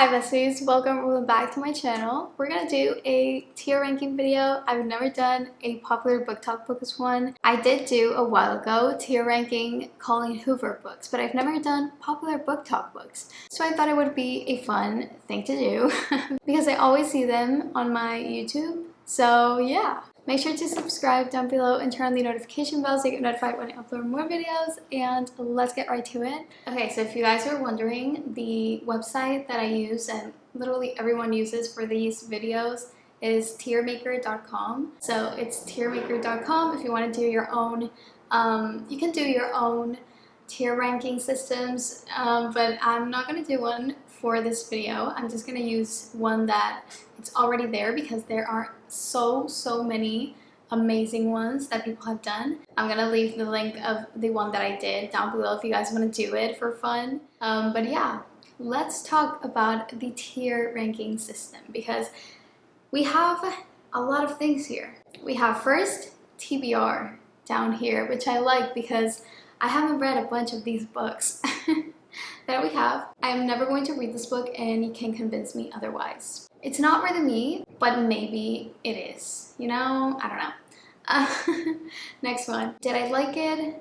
Hi besties, welcome back to my channel. We're gonna do a tier ranking video. I've never done a popular book talk books one. I did do a while ago tier ranking Colleen Hoover books, but I've never done popular book talk books. So I thought it would be a fun thing to do because I always see them on my YouTube. So yeah. Make sure to subscribe down below and turn on the notification bell so you get notified when I upload more videos, and let's get right to it. Okay, so if you guys are wondering, the website that I use and literally everyone uses for these videos is tiermaker.com. So it's tiermaker.com if you want to do your own, you can do your own tier ranking systems, but I'm not going to do one for this video. I'm just going to use one that it's already there because there are so many amazing ones that people have done. I'm going to leave the link of the one that I did down below if you guys want to do it for fun. But yeah, let's talk about the tier ranking system because we have a lot of things here. We have first TBR down here, which I like because I haven't read a bunch of these books that we have. I'm never going to read this book and you can convince me otherwise. It's not really me, but maybe it is. You know, I don't know. Next one. Did I like it?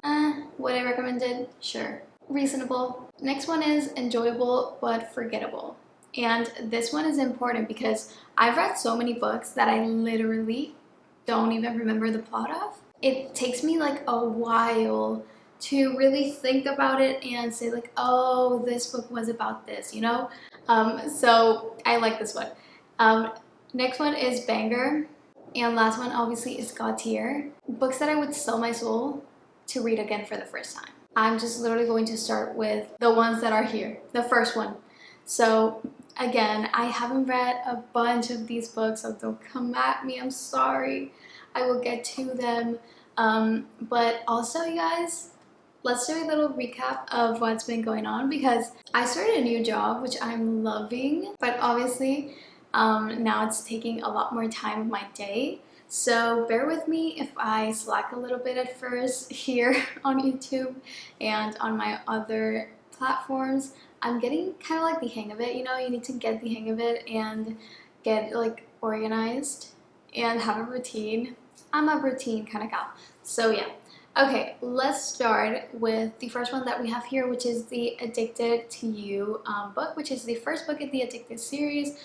Would I recommend it? Sure. Reasonable. Next one is enjoyable but forgettable. And this one is important because I've read so many books that I literally don't even remember the plot of. It takes me like a while to really think about it and say like, oh, this book was about this, you know? So I like this one. Next one is banger, and last one obviously is god tier. Books that I would sell my soul to read again for the first time. I'm just literally going to start with the ones that are here. The first one. So again, I haven't read a bunch of these books, so don't come at me, I'm sorry. I will get to them. But also, you guys, let's do a little recap of what's been going on because I started a new job, which I'm loving, but obviously now it's taking a lot more time of my day. So bear with me if I slack a little bit at first here on YouTube and on my other platforms. I'm getting kind of like the hang of it, you know, you need to get the hang of it and get like organized and have a routine. I'm a routine kind of gal. So yeah. Okay, let's start with the first one that we have here, which is the Addicted to You book, which is the first book in the Addicted series.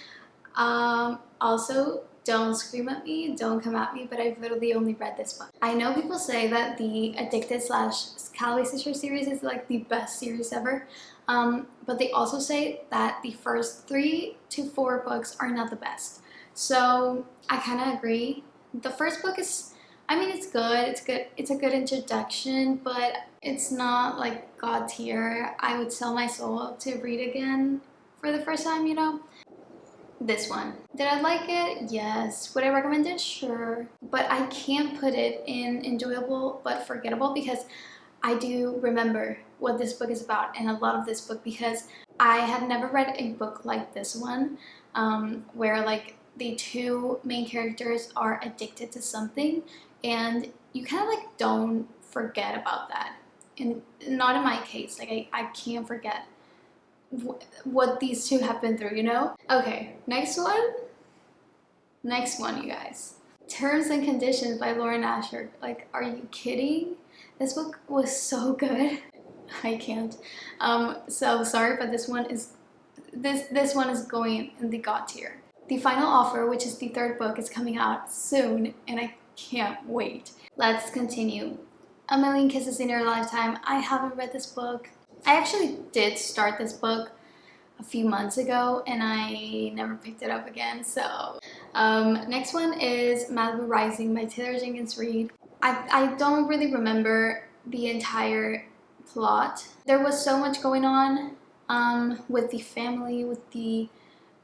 Also, don't scream at me, don't come at me, but I've literally only read this book. I know people say that the Addicted / Cali Sister series is like the best series ever, but they also say that the first 3 to 4 books are not the best. So I kind of agree. The first book is, I mean, it's good, it's a good introduction, but it's not like god tier. I would sell my soul to read again for the first time, you know? This one. Did I like it? Yes. Would I recommend it? Sure. But I can't put it in enjoyable but forgettable because I do remember what this book is about and a lot of this book because I had never read a book like this one where like the two main characters are addicted to something and you kind of like don't forget about that. And not in my case, like I can't forget what these two have been through, you know? Okay, next one, you guys. Terms and Conditions by Lauren Asher. Like, are you kidding? This book was so good. I can't. So sorry, but this one is going in the god tier. The Final Offer, which is the third book, is coming out soon, and I can't wait. Let's continue. A Million Kisses in Your Lifetime. I haven't read this book. I actually did start this book a few months ago and I never picked it up again. So next one is Malibu Rising by Taylor Jenkins Reid. I don't really remember the entire plot. There was so much going on with the family, with the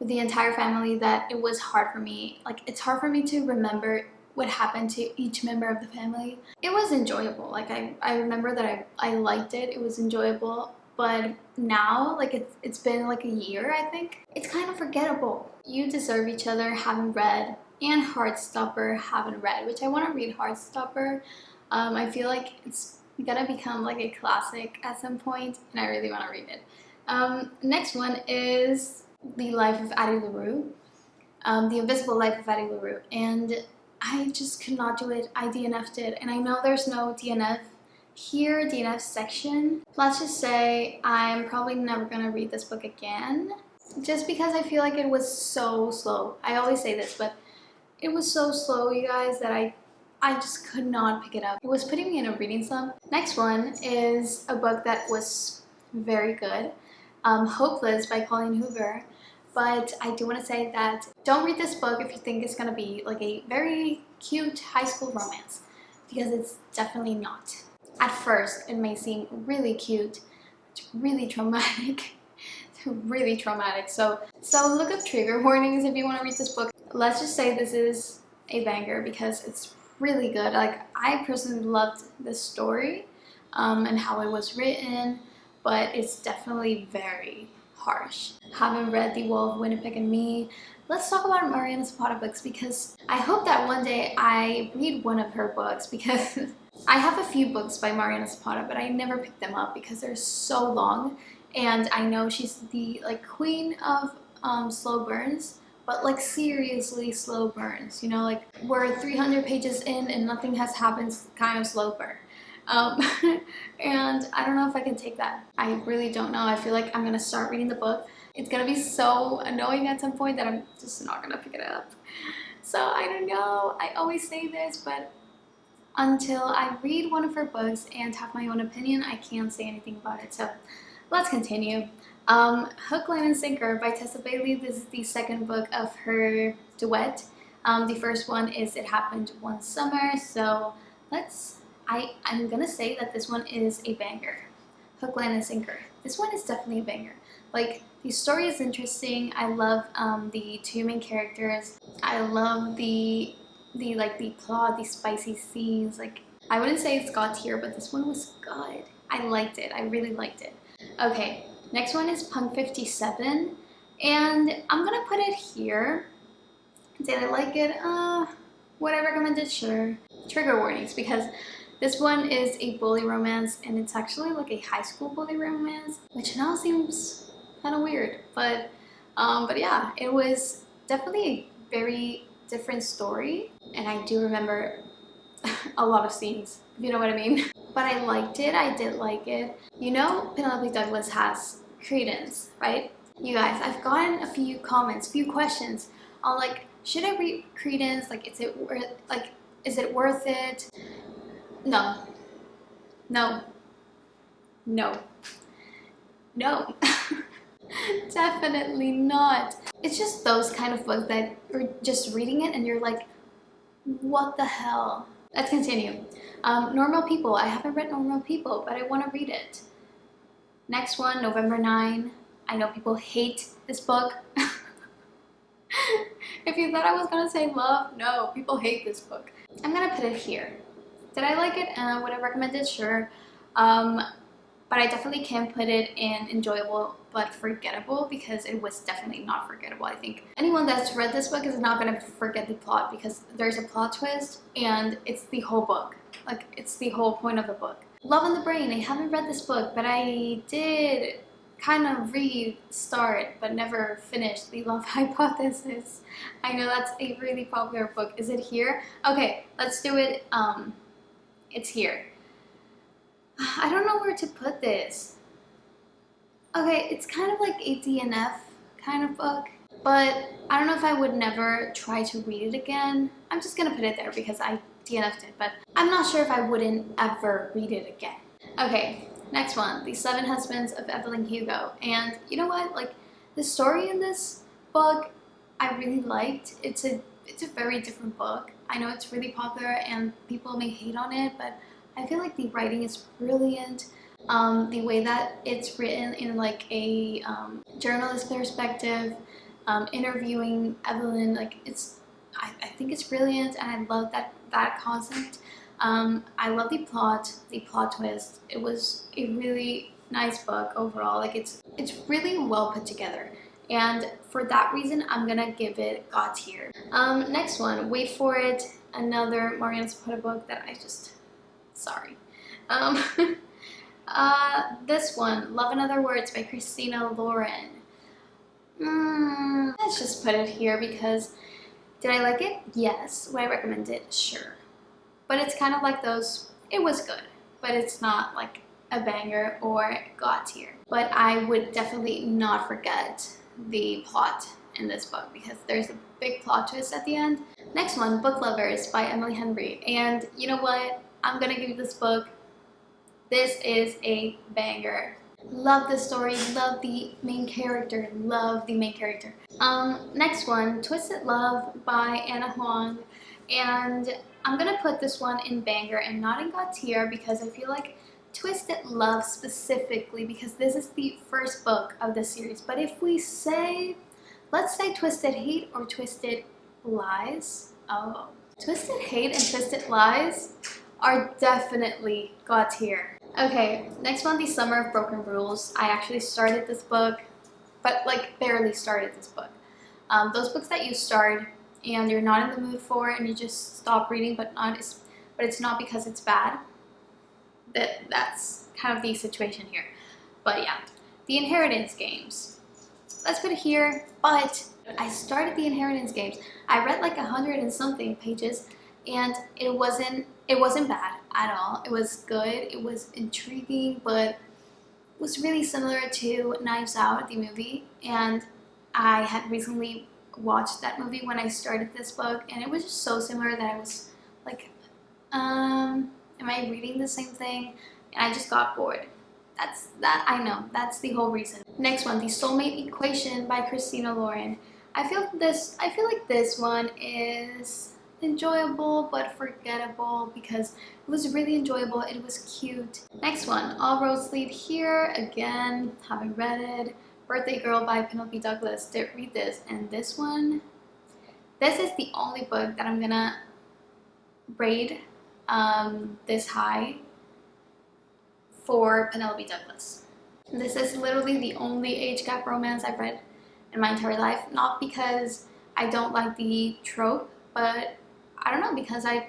entire family, that it was hard for me. Like, it's hard for me to remember what happened to each member of the family. It was enjoyable. Like I remember that I liked it. It was enjoyable. But now, like it's been like a year, I think. It's kind of forgettable. You Deserve Each Other, haven't read, and Heartstopper, haven't read, which I want to read Heartstopper. I feel like it's gonna become like a classic at some point, and I really want to read it. Next one is The Life of Addie LaRue, The Invisible Life of Addie LaRue, and I just could not do it. I DNF'd it, and I know there's no DNF here, DNF section. Let's just say I'm probably never gonna read this book again, just because I feel like it was so slow. I always say this, but it was so slow, you guys, that I just could not pick it up. It was putting me in a reading slump. Next one is a book that was very good, Hopeless by Colleen Hoover. But I do want to say that don't read this book if you think it's going to be like a very cute high school romance, because it's definitely not. At first, it may seem really cute. It's really traumatic. It's really traumatic. So look up trigger warnings if you want to read this book. Let's just say this is a banger because it's really good. Like, I personally loved this story and how it was written, but it's definitely very harsh. Haven't read The Wall of Winnipeg and Me. Let's talk about Mariana Zapata books, because I hope that one day I read one of her books, because I have a few books by Mariana Zapata, but I never pick them up because they're so long, and I know she's the like queen of slow burns, but like seriously slow burns, you know, like we're 300 pages in and nothing has happened kind of slow burn. And I don't know if I can take that. I really don't know. I feel like I'm gonna start reading the book. It's gonna be so annoying at some point that I'm just not gonna pick it up. So I don't know. I always say this, but until I read one of her books and have my own opinion, I can't say anything about it. So let's continue. Hook, Line, and Sinker by Tessa Bailey. This is the second book of her duet. The first one is It Happened One Summer. So I'm gonna say that this one is a banger. Hook, Line, and Sinker. This one is definitely a banger. Like, the story is interesting. I love the two main characters. I love the plot, the spicy scenes. Like, I wouldn't say it's God tier, but this one was good. I liked it. I really liked it. Okay, next one is Punk 57, and I'm gonna put it here. Did I like it? Would I recommend it? Sure. Trigger warnings, because this one is a bully romance, and it's actually like a high school bully romance, which now seems kind of weird. But yeah, it was definitely a very different story, and I do remember a lot of scenes, if you know what I mean. But I liked it. I did like it. You know, Penelope Douglas has Credence, right? You guys, I've gotten a few comments, few questions on like, should I read Credence? Like, is it worth it? No. No. No. No. Definitely not. It's just those kind of books that you're just reading it and you're like, what the hell? Let's continue. Normal People. I haven't read Normal People, but I want to read it. Next one, November 9. I know people hate this book. If you thought I was gonna say love, no, people hate this book. I'm gonna put it here. Did I like it? Would I recommend it? Sure. But I definitely can put it in enjoyable but forgettable, because it was definitely not forgettable. I think anyone that's read this book is not going to forget the plot, because there's a plot twist and it's the whole book. Like, it's the whole point of the book. Love in the Brain. I haven't read this book, but I did kind of start but never finished The Love Hypothesis. I know that's a really popular book. Is it here? Okay, let's do it. It's here. I don't know where to put this. Okay, it's kind of like a DNF kind of book, but I don't know if I would never try to read it again. I'm just gonna put it there because I DNF'd it, but I'm not sure if I wouldn't ever read it again. Okay, next one, The Seven Husbands of Evelyn Hugo. And you know what? Like, the story in this book, I really liked. It's a very different book. I know it's really popular and people may hate on it, but I feel like the writing is brilliant. The way that it's written in like a journalist perspective, interviewing Evelyn, like I think it's brilliant, and I love that concept. I love the plot twist. It was a really nice book overall. Like, it's really well put together, and for that reason, I'm gonna give it God tier. Next one, wait for it. Another Mariana Zapata book that I just, sorry. This one, Love in Other Words by Christina Lauren. Let's just put it here because did I like it? Yes. Would I recommend it? Sure. But it's kind of like those, it was good, but it's not like a banger or God tier. But I would definitely not forget the plot in this book because there's a big plot twist at the end. Next one, Book Lovers by Emily Henry. And you know what? I'm gonna give this book, this is a banger. Love the story, love the main character, love the main character. Next one, Twisted Love by Anna Huang. And I'm gonna put this one in banger and not in God tier because I feel like Twisted Love specifically, because this is the first book of the series. But if we say, let's say Twisted Hate or Twisted Lies. Oh, Twisted Hate and Twisted Lies are definitely God tier. Okay, next one, The Summer of Broken Rules. I actually started this book, but like barely started this book. Those books that you start and you're not in the mood for and you just stop reading, but it's not because it's bad. That's kind of the situation here. But yeah, The Inheritance Games. Let's put it here, but I started The Inheritance Games. I read like 100 and something pages and it wasn't bad at all. It was good, it was intriguing, but it was really similar to Knives Out, the movie, and I had recently watched that movie when I started this book, and it was just so similar that I was like, am I reading the same thing? And I just got bored. I know, that's the whole reason. Next one, The Soulmate Equation by Christina Lauren. I feel like this one is enjoyable but forgettable because it was really enjoyable, it was cute. Next one, All Roads Lead Here. Again, haven't read it. Birthday Girl by Penelope Douglas. Did read this, and this one, this is the only book that I'm gonna rate this high for Penelope Douglas. This is literally the only age gap romance I've read in my entire life, not because I don't like the trope, but I don't know, because I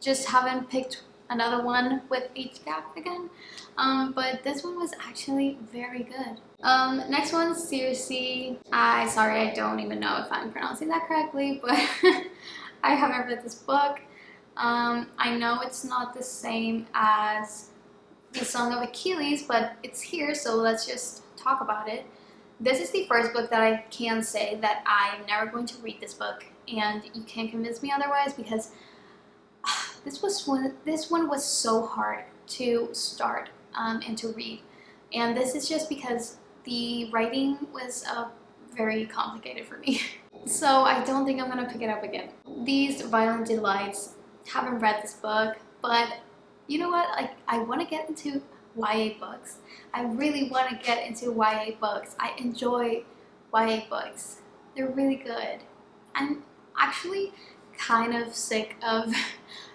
just haven't picked another one with age gap again. But this one was actually very good. Next one, Seriously. Sorry, I don't even know if I'm pronouncing that correctly, but I haven't read this book. I know it's not the same as The Song of Achilles, but it's here, so let's just talk about it. This is the first book that I can say that I'm never going to read this book, and you can't convince me otherwise because this one was so hard to start and to read, and this is just because the writing was very complicated for me. So I don't think I'm gonna pick it up again. These Violent Delights, haven't read this book, but you know what, like, I want to get into YA books. I really want to get into YA books. I enjoy YA books. They're really good. I'm actually kind of sick of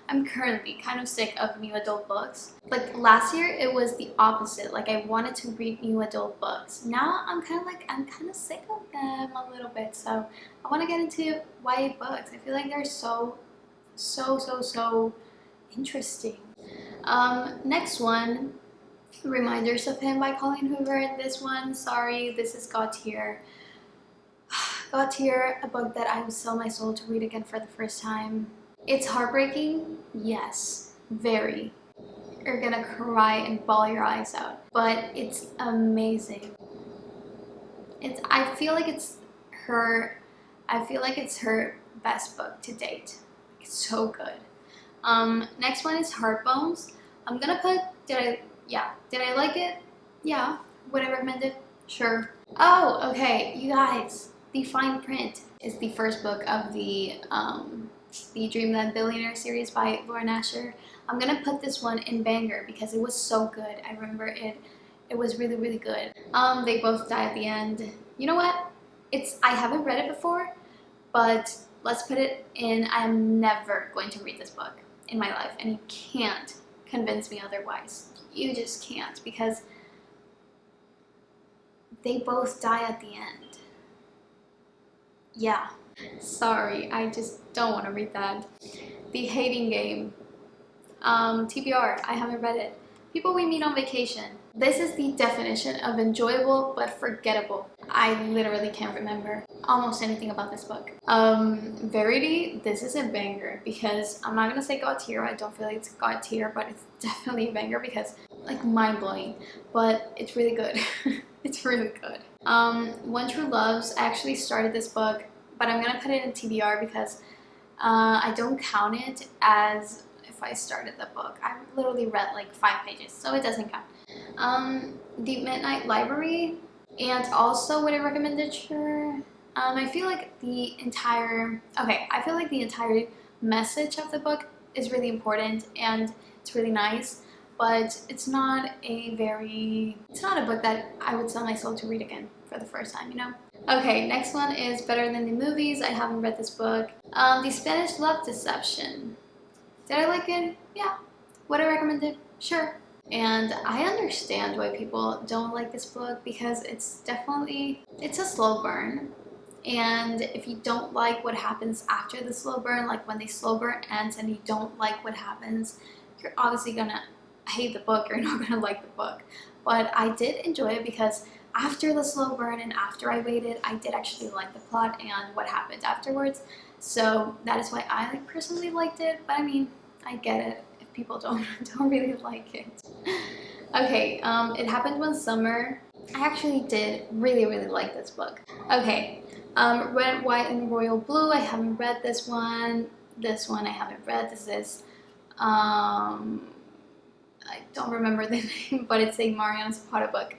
I'm currently kind of sick of new adult books. Like last year it was the opposite. Like I wanted to read new adult books. Now I'm kind of sick of them a little bit. So I want to get into YA books. I feel like they're so interesting. Next one, Reminders of Him by Colleen Hoover. This one, sorry, this is God tier. God tier, a book that I would sell my soul to read again for the first time. It's heartbreaking, yes, very. You're gonna cry and bawl your eyes out, but it's amazing. I feel like it's her best book to date. It's so good. Next one is Heartbones. I'm gonna put, did I like it? Yeah. Would I recommend it? Sure. Oh, okay, you guys, The Fine Print is the first book of the Dreamland Billionaire series by Laura Nasher. I'm gonna put this one in banger because it was so good. I remember it was really good. They both die at the end. You know what? I haven't read it before, but let's put it in. I'm never going to read this book in my life, and you can't convince me otherwise. You just can't, because they both die at the end. Yeah. Sorry, I just don't want to read that. The Hating Game. TBR, I haven't read it. People we meet on vacation. This is the definition of enjoyable but forgettable. I literally can't remember almost anything about this book. Verity, this is a banger because I'm not gonna say God tier. I don't feel like it's God tier, but it's definitely a banger because like mind-blowing, but it's really good. It's really good. One True Loves, I actually started this book, but I'm gonna put it in TBR because I don't count it as if I started the book. I literally read like 5 pages, so it doesn't count. The Midnight Library, and also would I recommend it? Sure. I feel like the entire message of the book is really important and it's really nice, but it's not a book that I would sell my soul to read again for the first time, you know? Okay, next one is Better Than the Movies. I haven't read this book. The Spanish Love Deception. Did I like it? Yeah. Would I recommend it? Sure. And I understand why people don't like this book because it's a slow burn. And if you don't like what happens after the slow burn, like when the slow burn ends and you don't like what happens, you're obviously gonna hate the book, you're not gonna like the book. But I did enjoy it because after the slow burn and after I waited, I did actually like the plot and what happened afterwards. So that is why I personally liked it, but I mean, I get it if people don't really like it. Okay, It Happened One Summer. I actually did really like this book. Okay, Red, White, and Royal Blue. I haven't read this one. This one I haven't read. This is, I don't remember the name, but it's a Mariana Zapata book.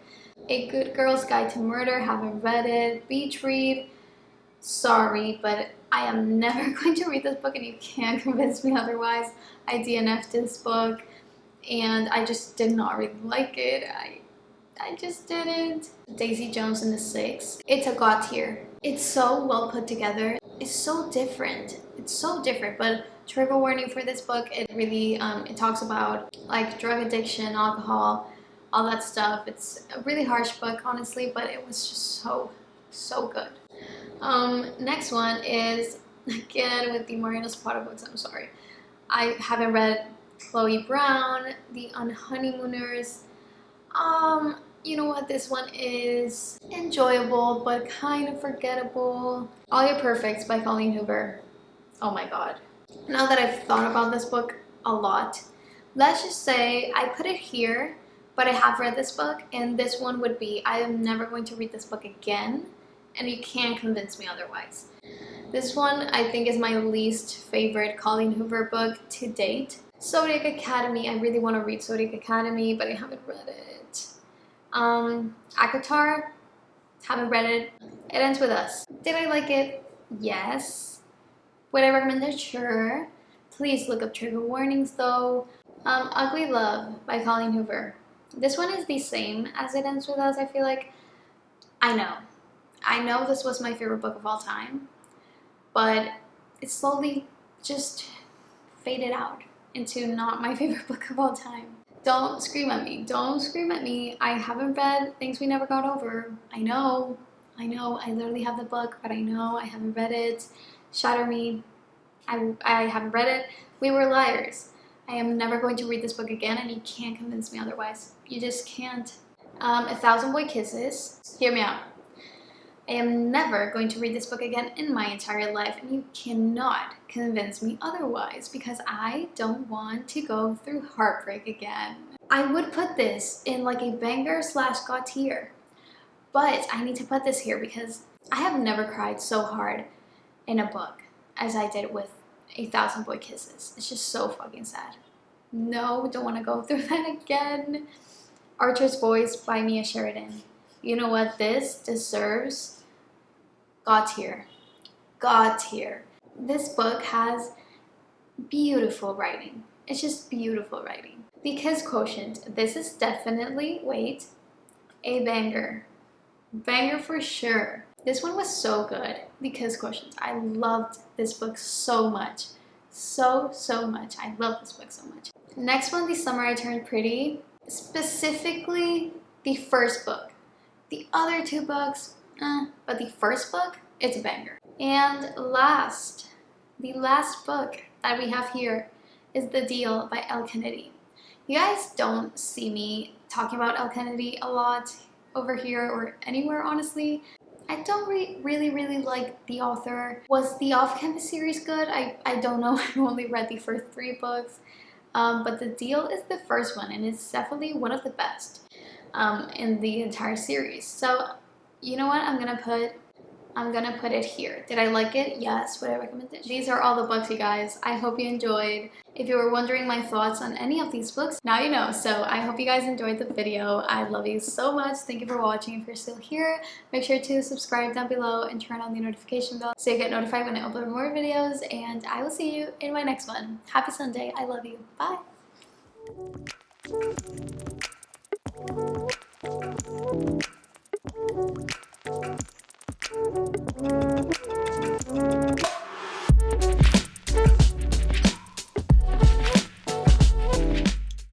A Good Girl's Guide to Murder. Haven't read it. Beach read. Sorry, but I am never going to read this book and you can't convince me otherwise. I DNF'd this book and I just did not really like it. I just didn't. Daisy Jones and the Six. It's a God tier. It's so well put together. It's so different. It's so different, but trigger warning for this book, it really, it talks about like drug addiction, alcohol, all that stuff. It's a really harsh book, honestly, but it was just so good. Next one is, again, with the Mariana Zapata books, I'm sorry. I haven't read Chloe Brown, The Unhoneymooners. You know what, this one is enjoyable, but kind of forgettable. All Your Perfects by Colleen Hoover. Oh my god. Now that I've thought about this book a lot, let's just say I put it here, but I have read this book, and this one would be, I am never going to read this book again, and you can't convince me otherwise. This one I think is my least favorite Colleen Hoover book to date. Zodiac Academy. I really want to read Zodiac Academy, but I haven't read it. ACOTAR. Haven't read it. It Ends With Us. Did I like it? Yes. Would I recommend it? Sure. Please look up trigger warnings though. Ugly Love by Colleen Hoover. This one is the same as It Ends With Us, I feel like. I know this was my favorite book of all time, but it slowly just faded out into not my favorite book of all time. Don't scream at me. Don't scream at me. I haven't read Things We Never Got Over. I know. I literally have the book, but I know I haven't read it. Shatter Me. I haven't read it. We Were Liars. I am never going to read this book again, and you can't convince me otherwise. You just can't. 1,000 Boy Kisses. Hear me out. I am never going to read this book again in my entire life, and you cannot convince me otherwise because I don't want to go through heartbreak again. I would put this in like a banger / God tier, but I need to put this here because I have never cried so hard in a book as I did with 1,000 Boy Kisses. It's just so fucking sad. No, don't want to go through that again. Archer's Voice by Mia Sheridan. You know what? This deserves God tier. God tier. This book has beautiful writing. It's just beautiful writing. The Kiss Quotient. This is definitely, wait, a banger. Banger for sure. This one was so good. The Kiss Quotient. I loved this book so much. So much. I love this book so much. Next one, The Summer I Turned Pretty. Specifically, the first book. The other 2 books, but the first book, it's a banger. And the last book that we have here is The Deal by Elle Kennedy. You guys don't see me talking about Elle Kennedy a lot over here or anywhere, honestly. I don't really like the author. Was the Off Campus series good? I don't know. I only read the first 3 books. But The Deal is the first one, and it's definitely one of the best in the entire series. So, you know what? I'm gonna put it here. Did I like it? Yes. Would I recommend it? These are all the books, you guys. I hope you enjoyed. If you were wondering my thoughts on any of these books, now you know. So I hope you guys enjoyed the video. I love you so much. Thank you for watching. If you're still here, make sure to subscribe down below and turn on the notification bell so you get notified when I upload more videos. And I will see you in my next one. Happy Sunday. I love you. Bye.